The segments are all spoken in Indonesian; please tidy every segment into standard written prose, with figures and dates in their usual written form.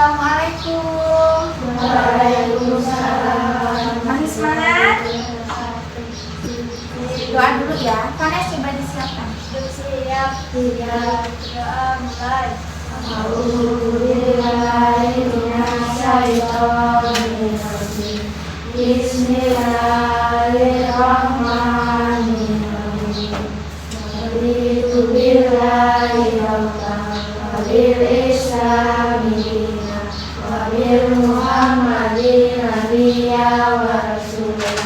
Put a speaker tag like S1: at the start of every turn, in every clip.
S1: Assalamualaikum.
S2: Waalaikumsalam.
S1: Masih semangat? Doa dulu ya. Kalian coba disiapkan.
S2: Siap.
S1: Doa mulai.
S2: A'udzubillahiminasyaitonirrajim. Bismillahirrahmanirrahim. Raditu billahi rabban wa bil islami dinan wa bil muhammadin nabiyya wa rasulah.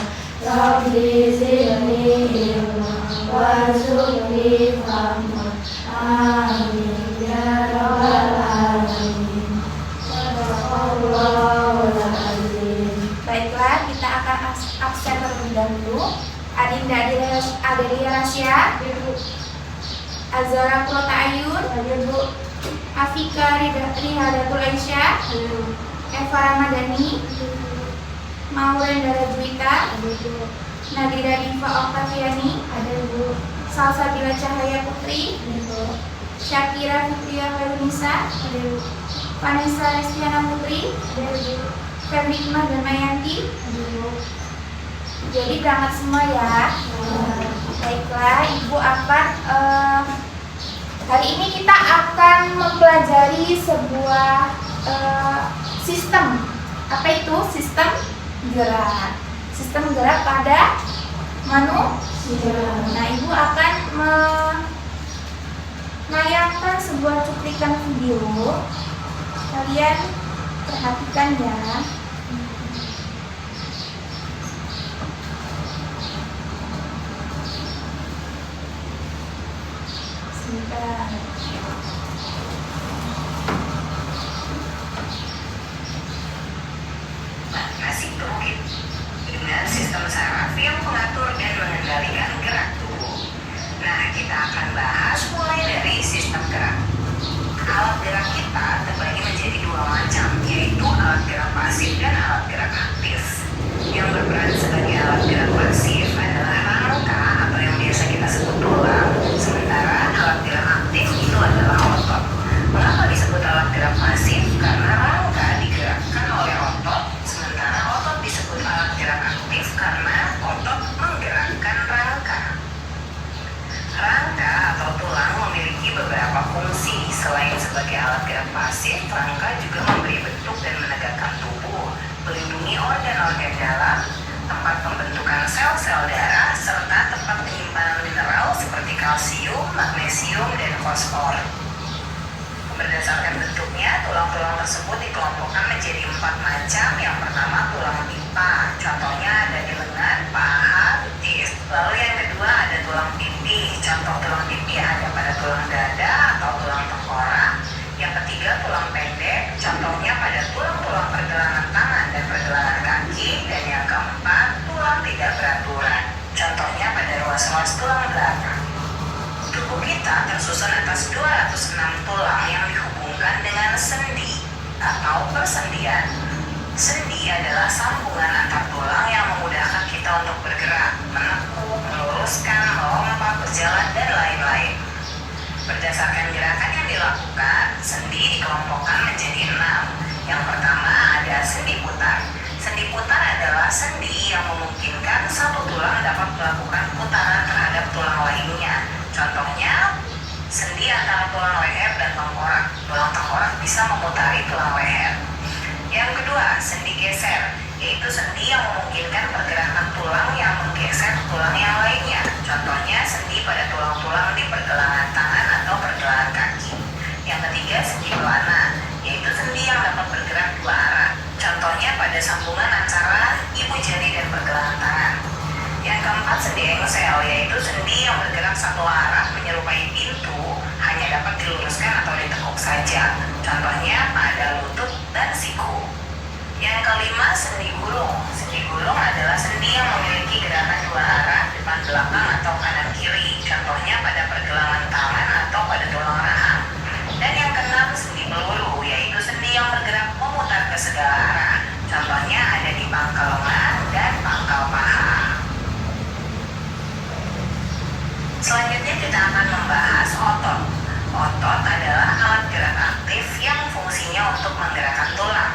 S2: Rabbi zidni ilma warzuqni fahma. Amin ya rabbal alamin. Sadaqallahul azim.
S1: Baiklah, kita akan absen terlebih dahulu. Adinda Adelia Rasya, Azara Kulota Ayun, Afika Rihadatul Aisyah, Eva Ramadhani, Maureen Juwita, Nadira Diva Oktaviani, Salsabila Cahaya Putri, Syakira Fitria Khairunisa, Vanessa Restiana Putri, Febri Hikmah dan Mayanti. Jadi berangkat semua ya. Baiklah, Ibu akan hari ini kita akan mempelajari sebuah sistem. Apa itu? Sistem gerak. Sistem gerak pada manusia. Nah, Ibu akan menayangkan sebuah cuplikan video. Kalian perhatikan ya. Sebentar.
S3: Masih bukit dengan sistem saraf yang mengatur dan mengendalikan gerak tubuh. Nah, kita akan bahas mulai dari sistem gerak. Alat gerak kita terbagi menjadi dua macam, yaitu alat gerak pasif dan alat gerak aktif. Yang berperan sebagai alat gerak pasif adalah rangka atau yang biasa kita sebut tulang, sementara alat gerak aktif itu adalah otot. Mengapa disebut alat gerak pasif? Karena rangka digerakkan oleh otot, sementara otot disebut alat gerak aktif karena otot menggerakkan rangka. Rangka atau tulang memiliki beberapa fungsi. Selain sebagai alat gerak pasif, rangka juga memberi bentuk dan menegakkan tubuh, melindungi organ-organ dalam, tempat pembentukan sel-sel darah, serta tempat penyimpanan mineral seperti kalsium, magnesium, dan fosfor. Berdasarkan bentuknya, tulang-tulang tersebut dikelompokkan menjadi 4 macam. Yang pertama, tulang pipa. Contohnya ada di lengan, paha, betis. Lalu yang kedua ada tulang pipi. Contoh tulang pipi ada pada tulang dada atau tulang tengkorak. Yang ketiga, tulang pendek. Contohnya pada tulang-tulang pergelangan tangan dan pergelangan kaki. Dan yang keempat, tulang tidak beraturan. Contohnya pada ruas-ruas tulang belakang. Tubuh kita tersusun atas 206 tulang yang dihubungkan dengan sendi atau persendian. Sendi adalah sambungan antar tulang yang memudahkan kita untuk bergerak, menekuk, meluruskan, melompat, berjalan, dan lain-lain. Berdasarkan gerakan yang dilakukan, sendi dikelompokkan menjadi 6. Yang pertama ada sendi putar. Sendi putar adalah sendi yang memungkinkan satu tulang dapat melakukan putaran terhadap tulang lainnya. Contohnya, sendi antara tulang leher dan tengkorak. Tulang tengkorak bisa memutari tulang leher. Yang kedua, sendi geser, yaitu sendi yang memungkinkan pergerakan tulang yang menggeser tulang yang lainnya. Contohnya, sendi pada tulang-tulang di pergelangan tangan atau pergelangan kaki. Yang ketiga, sendi pelana, yaitu sendi yang dapat bergerak dua arah. Contohnya pada sambungan antara ibu jari dan pergelangan tangan. Yang keempat, sendi engsel, yaitu sendi yang bergerak satu arah menyerupai pintu, hanya dapat diluruskan atau ditekuk saja. Contohnya pada lutut dan siku. Yang kelima, sendi gulung. Sendi gulung adalah sendi yang memiliki gerakan dua arah, depan belakang atau kanan kiri. Contohnya pada pergelangan tangan atau pada tulang rahang. Dan yang keenam, sendi peluru, yaitu sendi yang bergerak memutar ke segala arah. Contohnya ada di pangkal lengan dan pangkal paha. Selanjutnya kita akan membahas otot. Otot adalah alat gerak aktif yang fungsinya fungsinya untuk menggerakkan tulang.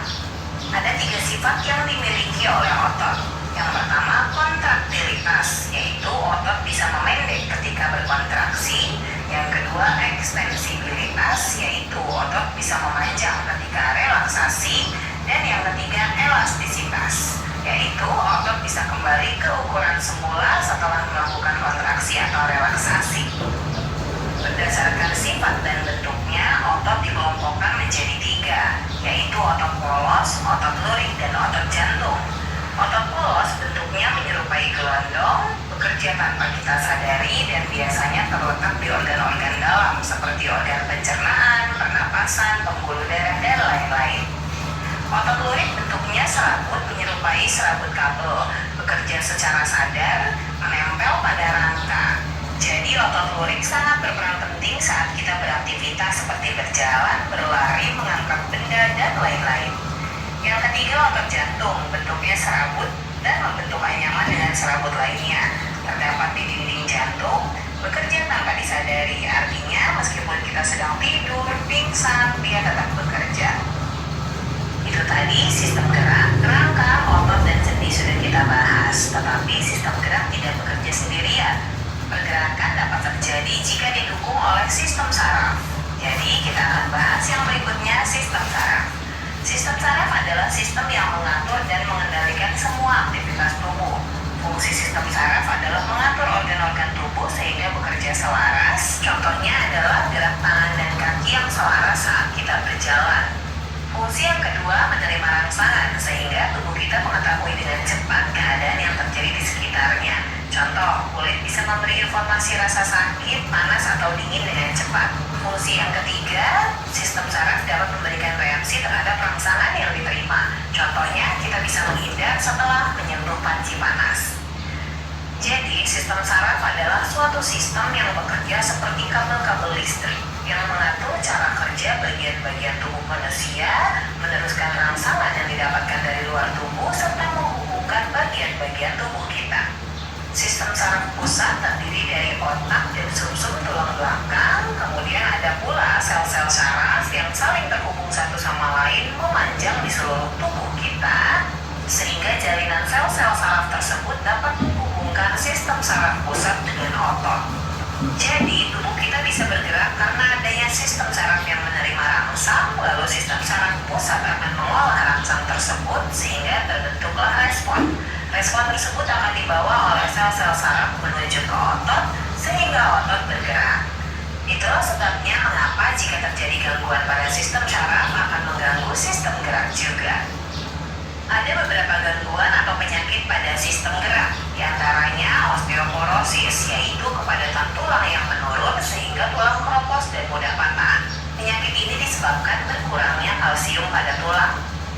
S3: Ada 3 sifat yang dimiliki oleh otot. Yang pertama, kontraktilitas, yaitu otot bisa memendek ketika berkontraksi. Yang kedua, ekstensibilitas, yaitu otot bisa memanjang ketika relaksasi. Dan yang ketiga, elastisitas, yaitu otot bisa kembali ke ukuran semula setelah melakukan kontraksi atau relaksasi. Berdasarkan sifat dan bentuknya, otot dikelompokkan menjadi 3, yaitu otot polos, otot lurik, dan otot jantung. Otot polos bentuknya menyerupai gelondong, bekerja tanpa kita sadari, dan biasanya terletak di organ-organ dalam seperti organ pencernaan, pernapasan, pembuluh darah, dan lain-lain. Otot lurik bentuknya serabut menyerupai serabut kabel, bekerja secara sadar, menempel pada rangka. Jadi otot lurik sangat berperan penting saat kita beraktivitas seperti berjalan, berlari, mengangkat benda, dan lain-lain. Yang ketiga, otot jantung, bentuknya serabut dan membentuk anyaman dengan serabut lainnya. Terdapat di dinding jantung, bekerja tanpa disadari, artinya meskipun kita sedang tidur, pingsan, dia tetap bekerja. Itu tadi sistem gerak, rangka, otot, dan sendi sudah kita bahas. Tetapi sistem gerak tidak bekerja sendirian. Pergerakan dapat terjadi jika didukung oleh sistem saraf. Jadi kita akan bahas yang berikutnya, sistem saraf. Sistem saraf adalah sistem yang mengatur dan mengendalikan semua aktivitas tubuh. Fungsi sistem saraf adalah mengatur organ-organ tubuh sehingga bekerja selaras. Contohnya adalah gerak tangan dan kaki yang selaras saat kita berjalan. Fungsi yang kedua, menerima rangsangan sehingga tubuh kita mengetahui dengan cepat keadaan yang terjadi di sekitarnya. Contoh, kulit bisa memberi informasi rasa sakit, panas, atau dingin dengan cepat. Fungsi yang ketiga, sistem saraf dapat memberikan reaksi terhadap rangsangan yang diterima. Contohnya, kita bisa menghindar setelah menyentuh panci panas. Jadi, sistem saraf adalah suatu sistem yang bekerja seperti kabel-kabel listrik yang mengatur cara kerja bagian-bagian tubuh manusia, meneruskan rangsangan yang didapatkan dari luar tubuh, serta menghubungkan bagian-bagian tubuh kita. Sistem saraf pusat terdiri dari otak dan sumsum tulang belakang, kemudian ada pula sel-sel saraf yang saling terhubung satu sama lain memanjang di seluruh tubuh kita, sehingga jalinan sel-sel saraf tersebut dapat menghubungkan sistem saraf pusat dengan otot. Jadi, tubuh kita bisa bergerak karena adanya sistem saraf yang menerima rangsang, lalu sistem saraf pusat akan mengolah rangsang tersebut sehingga terbentuklah respon. Respon tersebut akan dibawa oleh sel-sel saraf menuju ke otot sehingga otot bergerak. Itulah sebabnya mengapa jika terjadi gangguan pada sistem saraf akan mengganggu sistem gerak juga. Ada beberapa gangguan atau penyakit pada sistem gerak, diantaranya osteoporosis, yaitu kepadatan tulang yang menurun sehingga tulang keropos dan mudah patah. Penyakit ini disebabkan berkurangnya kalsium pada tulang.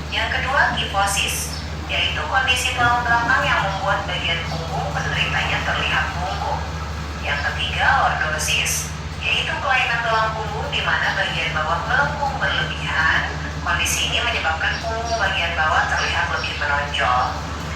S3: Yang kedua, kifosis, yaitu kondisi tulang belakang yang membuat bagian punggung penderitanya terlihat bungkuk. Yang ketiga, lordosis, yaitu kelainan tulang punggung di mana bagian bawah melengkung berlebihan. Kondisi ini menyebabkan punggung bagian bawah terlihat lebih menonjol.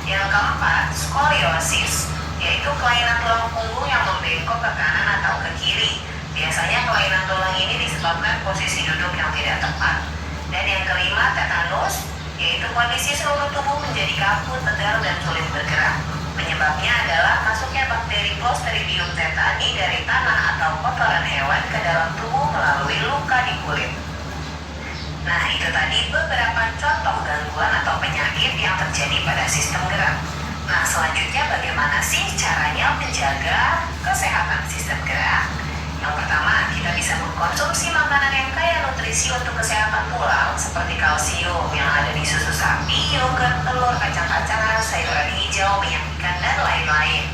S3: Yang keempat, skoliosis, yaitu kelainan tulang punggung yang membengkok ke kanan atau ke kiri. Biasanya kelainan tulang ini disebabkan posisi duduk yang tidak tepat. Dan yang kelima, tetanus, yaitu kondisi seluruh tubuh menjadi kaku, tegang, dan sulit bergerak. Penyebabnya adalah masuknya bakteri Clostridium tetani dari tanah atau kotoran hewan ke dalam tubuh melalui luka di kulit. Nah, itu tadi beberapa contoh gangguan atau penyakit yang terjadi pada sistem gerak. Nah, selanjutnya bagaimana sih caranya menjaga kesehatan sistem gerak? Yang pertama, kita bisa mengkonsumsi makanan yang kaya nutrisi untuk kesehatan tulang seperti kalsium yang ada di susu sapi, yogurt, telur, kacang-kacangan, sayuran hijau, minyak ikan, dan lain-lain.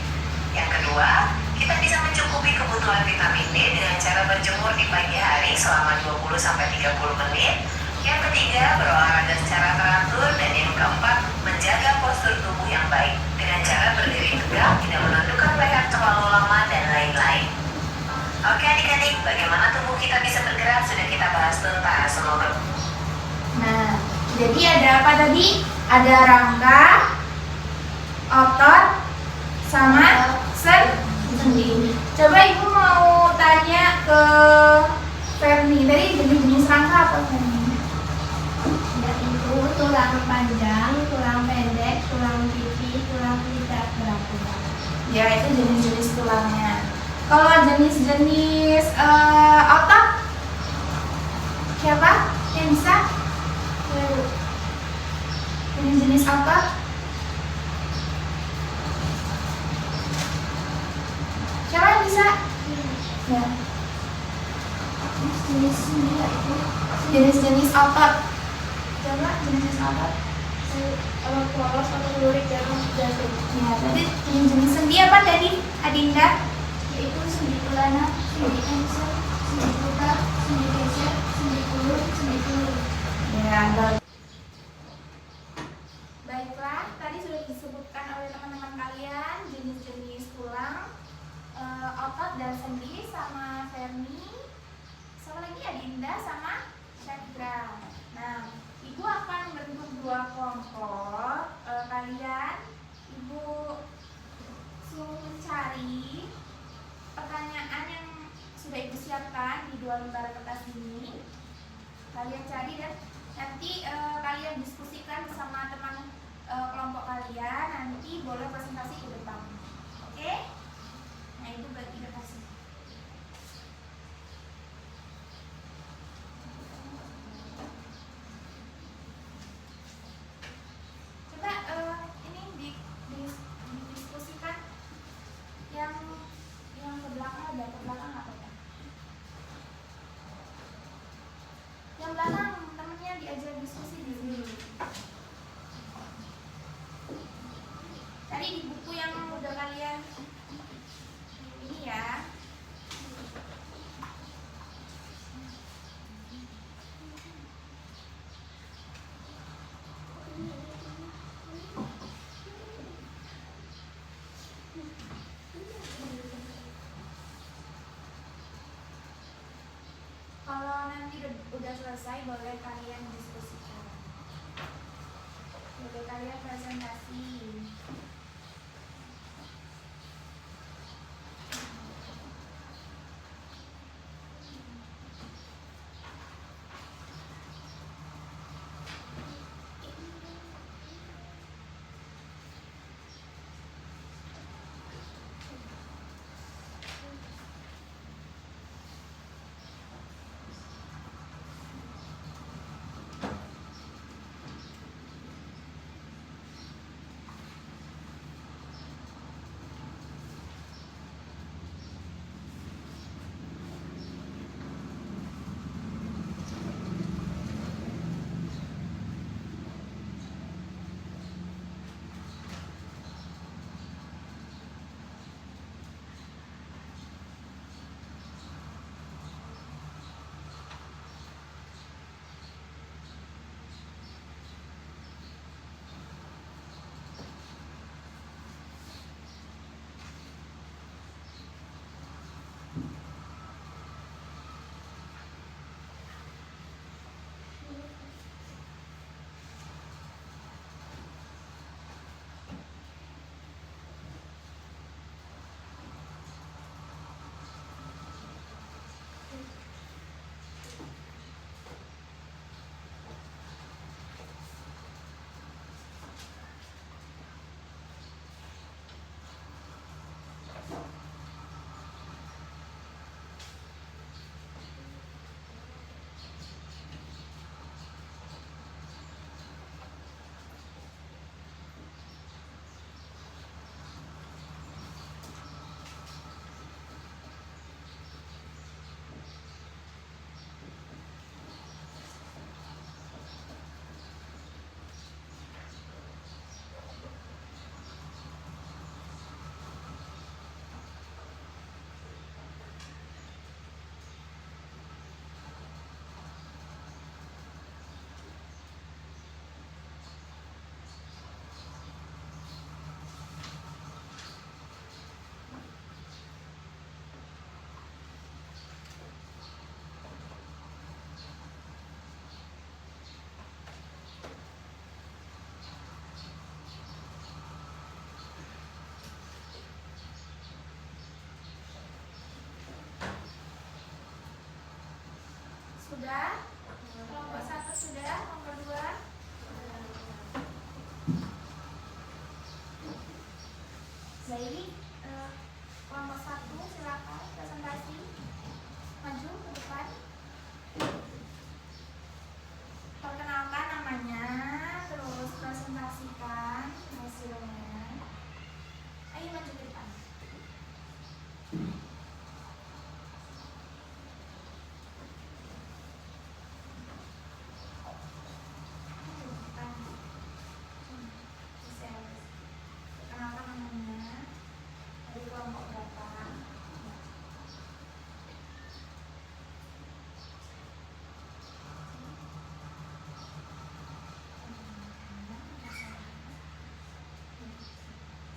S3: Yang kedua, kita bisa mencukupi kebutuhan vitamin D dengan cara berjemur di pagi hari selama 20-30 menit. Yang ketiga, berolahraga secara teratur. Dan yang keempat, menjaga postur tubuh yang baik dengan cara berdiri tegak, tidak menundukkan leher terlalu lama, dan lain-lain. Oke adik-adik, bagaimana tubuh kita bisa bergerak sudah kita bahas tuntas. Semoga.
S1: Nah, jadi ada apa tadi? Ada rangka, otot, sama sendi. Coba ibu mau tanya ke Ferni, tadi jenis-jenis rangka apa Ferni?
S2: tulang panjang, tulang pendek, tulang pipi, tulang tidak beraturan.
S1: Ya, itu jenis-jenis tulangnya. Kalau jenis-jenis otot, siapa yang bisa? Jenis-jenis otot? Siapa yang bisa? Ya. Jenis-jenis otot. Coba jenis-jenis otot.
S2: Kalau polos atau lurik jangan jatuh.
S1: Ya, berarti jenis-jenis sendi apa tadi, Adinda?
S2: Yaitu sendi kelana, sendi ensel, sendi putar, sendi geser, sendi kulur, sendi kulur.
S1: Ya, baiklah, tadi sudah disebutkan oleh teman-teman kalian jenis-jenis tulang, otot dan sendi sama Fermi, sama lagi Adinda sama Syakira. Nah, Ibu akan membentuk dua kelompok. Kalian, Ibu suruh mencari pertanyaan yang sudah Ibu siapkan di dua lembar kertas ini. Kalian cari dan nanti kalian diskusikan bersama teman kelompok kalian. Nanti boleh presentasi ke depan. Oke? Nah, Ibu bagi kertas. Ini didiskusikan yang ke belakang ada ke belakang apa ya? Yang belakang temennya diajak diskusi di sini. Tadi di buku yang udah kalian ini ya. Kalau nanti udah selesai boleh kalian diskusikan. Boleh kalian presentasi. Sudah? Kelompok 1 sudah? Kelompok 2? Zairi, kelompok 1 silakan presentasi, maju ke depan. Perkenalkan namanya, terus presentasikan hasilnya. Ayo maju ke depan. Perkenalkan namanya, dari kelompok berapa.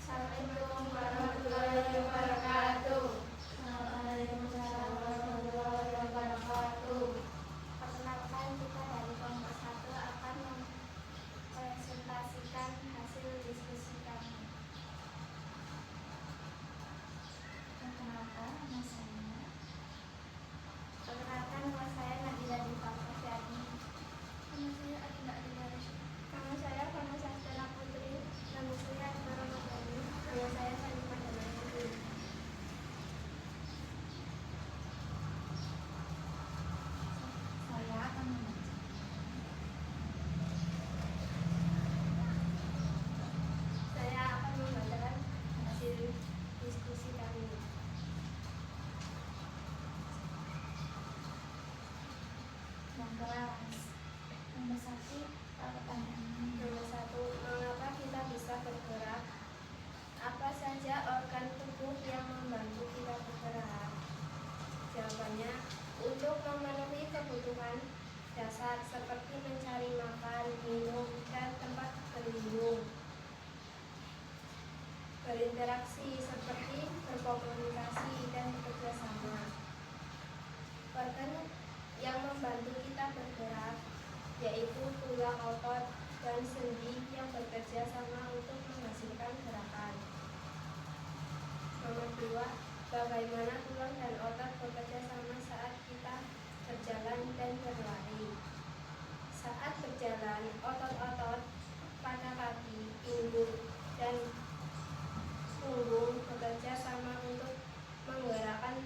S2: Assalamualaikum warahmatullahi wabarakatuh.
S1: Perkenalkan, kita dari kelompok 1 akan mempresentasikan hasil diskusi kami. Perkenalkan, nama saya.
S2: Perkenalkan, nama saya Nadila Dita Fasyadi.
S1: Nama saya Adinda Adinda.
S2: Nama saya Fana Sastera Putri. Nama saya Asmara Madani. Nama saya Sani Madana Putri.
S1: Saya akan membaca.
S2: Saya akan membacakan hasil diskusi kami.
S1: Yang keras. Nomor 1, pertanyaannya.
S2: Nomor 1, mengapa kita bisa bergerak? Apa saja organ tubuh yang membantu kita bergerak? Jawabannya, untuk memenuhi kebutuhan dasar seperti mencari makan, minum, dan tempat berlindung. Berinteraksi seperti berkomunikasi dan bekerja sama. Organ yang membantu kita bergerak yaitu tulang, otot, dan sendi yang bekerja sama untuk menghasilkan gerakan. Nomor 2, bagaimana tulang dan otot bekerja sama saat kita berjalan dan berlari. Saat berjalan, otot-otot pada kaki, pinggul, dan punggung bekerja sama untuk menggerakkan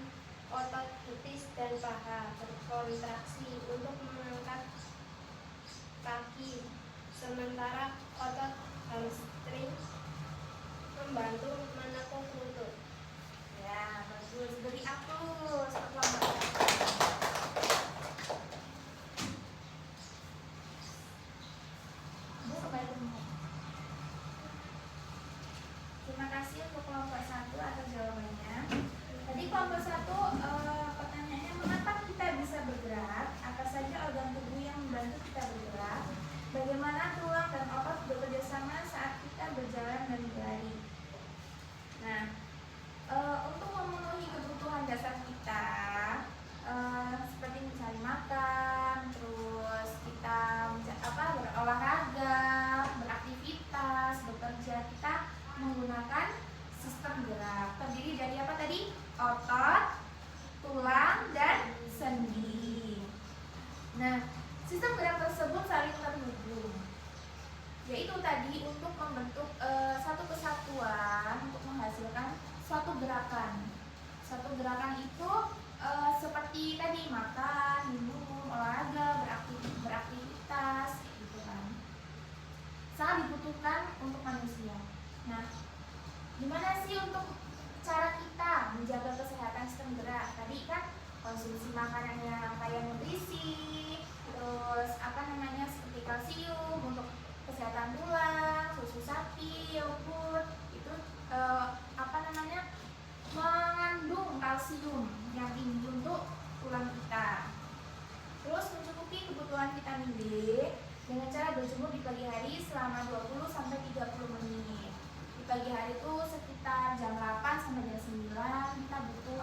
S2: otot betis dan paha berkontraksi untuk mengangkat kaki, sementara otot hamstring membantu menekuk lutut.
S1: Ya, bagus. Beri aplaus untuk kelompok 1. Kembali ke rumah. Terima kasih untuk kelompok 1 atas jawabannya. Tadi kelompok 1 pertanyaannya, mengapa kita bisa bergerak? Apa saja organ tubuh yang membantu kita bergerak? Bagaimana tulang dan otot bekerja sama saat kita berjalan dan berlari? Nah, untuk memenuhi kebutuhan dasar kita, seperti mencari makan, terus kita berolahraga, beraktivitas, bekerja, kita menggunakan sistem gerak. Terdiri dari apa tadi? Otot, tulang, dan sendi. Nah, sistem gerak tersebut saling terhubung, yaitu tadi untuk membentuk satu kesatuan untuk menghasilkan suatu gerakan. Suatu gerakan itu seperti tadi makan, minum, olahraga, beraktivitas, gitu kan. Sangat dibutuhkan untuk manusia. Nah, gimana sih untuk cara kita menjaga kesehatan sistem gerak? Tadi kan konsumsi makanan yang kaya nutrisi, terus seperti kalsium untuk kesehatan tulang, susu sapi, yogurt, itu mengandung kalsium yang tinggi untuk tulang kita. Terus mencukupi kebutuhan vitamin D dengan cara berjemur di pagi hari selama 20-30 menit. Di pagi hari itu sekitar jam 8 sampai jam 9 kita butuh